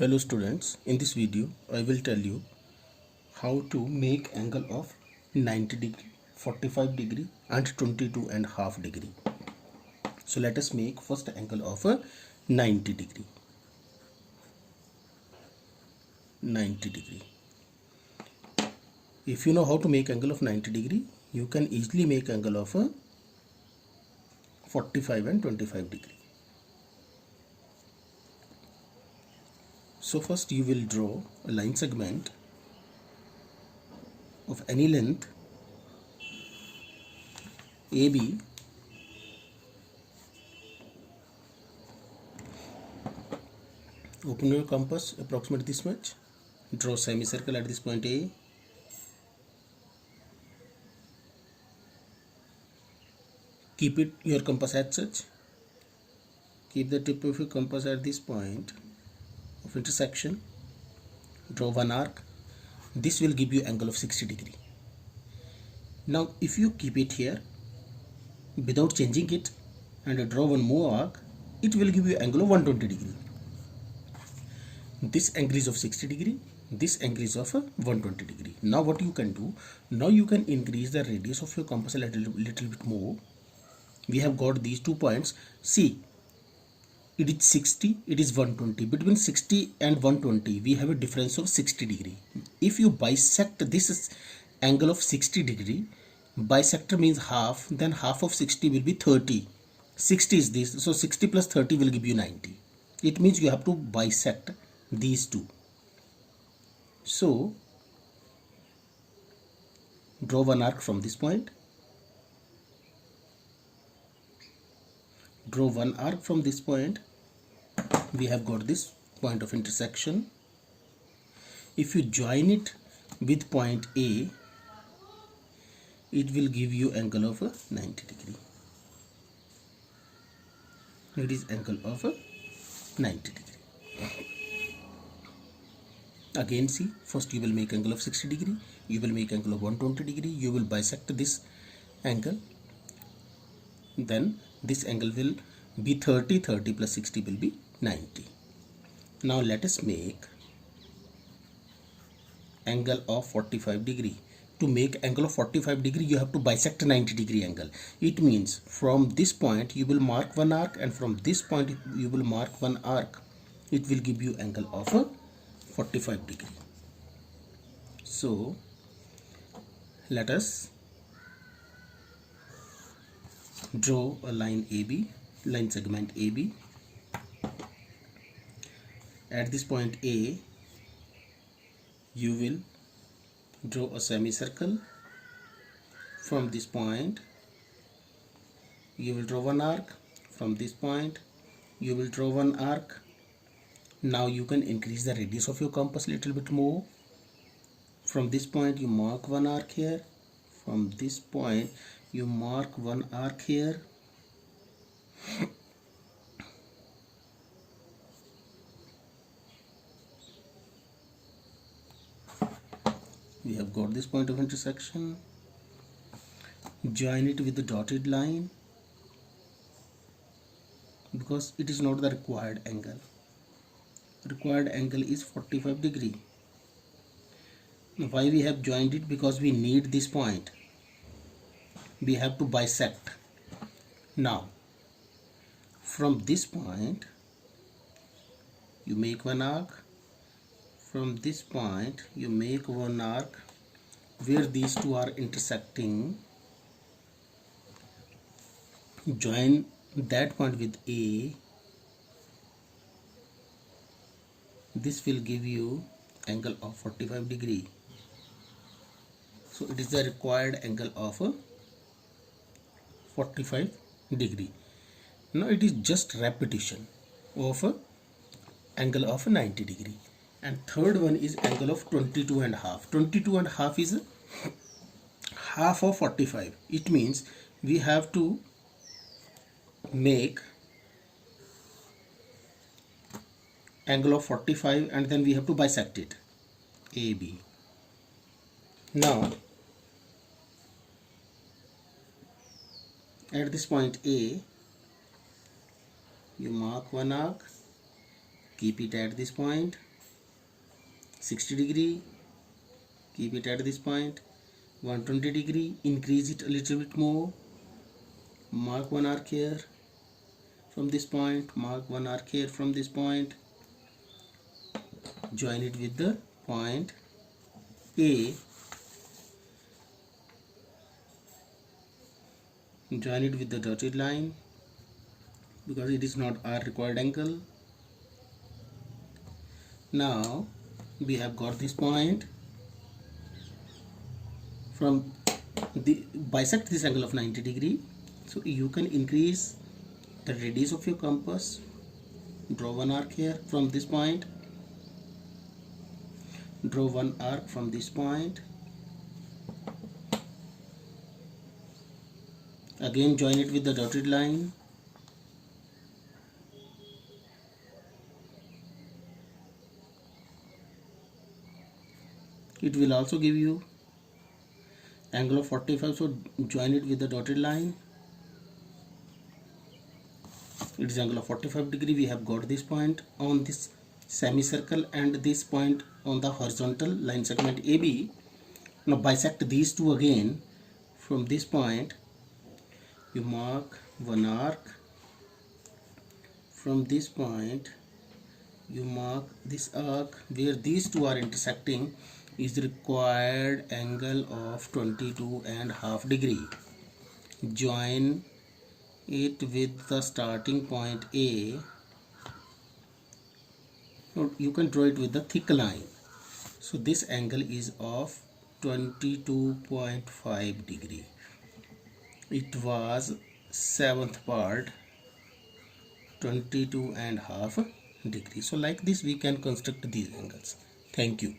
Hello students, in this video I will tell you how to make angle of 90 degree, 45 degree and 22 and half degree. So let us make first angle of a 90 degree. 90 degree. If you know how to make angle of 90 degree, you can easily make angle of a 45 and 25 degree. So first you will draw a line segment of any length AB open your compass, approximate this much, draw semicircle at this point A, keep it your compass as such, keep the tip of your compass at this point of intersection, draw one arc. This will give you angle of 60 degree. Now if you keep it here without changing it and draw one more arc, it will give you angle of 120 degree. This angle is of 60 degree, this angle is of 120 degree. Now what you can do, now you can increase the radius of your compass a little bit more. We have got these 2 points. See, it is 60, it is 120. Between 60 and 120 we have a difference of 60 degree. If you bisect this angle of 60 degree, bisector means half, then half of 60 will be 30. 60 is this, so 60 plus 30 will give you 90. It means you have to bisect these two. So draw one arc from this point, draw one arc from this point. We have got this point of intersection. If you join it with point A, it will give you angle of 90 degree. It is angle of 90 degree. Again see, first you will make angle of 60 degree, you will make angle of 120 degree, you will bisect this angle, then this angle will be 30, 30 plus 60 will be 90. Now let us make angle of 45 degree. To make angle of 45 degree you have to bisect 90 degree angle. It means from this point you will mark one arc and from this point you will mark one arc. It will give you angle of 45 degree. So let us draw a line AB, line segment AB. At this point A, you will draw a semicircle. From this point you will draw one arc. From this point you will draw one arc. Now you can increase the radius of your compass a little bit more. From this point you mark one arc here. From this point you mark one arc here. We have got this point of intersection. Join it with the dotted line because it is not the required angle. Required angle is 45 degree. Why we have joined it? Because we need this point. We have to bisect. Now from this point you make one arc. From this point you make one arc where these two are intersecting. Join that point with A. This will give you angle of 45 degree. So it is the required angle of 45 degree. Now it is just repetition of angle of 90 degree. And third one is angle of 22 and half. 22 and half is half of 45. It means we have to make angle of 45 and then we have to bisect it, AB. Now at this point A, you mark one arc, keep it at this point, 60 degree, keep it at this point. 120 degree, increase it a little bit more, mark one arc here from this point, mark one arc here from this point, join it with the point A, join it with the dotted line because it is not our required angle. Now we have got this point. From the bisect this angle of 90 degree, so you can increase the radius of your compass. Draw one arc here from this point, draw one arc from this point, again join it with the dotted line, it will also give you angle of 45, so join it with the dotted line. It is angle of 45 degree. We have got this point on this semicircle and this point on the horizontal line segment AB. Now bisect these two again. From this point you mark one arc, from this point you mark this arc. Where these two are intersecting is the required angle of 22.5 degree. Join it with the starting point A. Now you can draw it with the thick line. So this angle is of 22.5 degree. It was 7th part, 22.5 degree. So like this we can construct these angles. Thank you.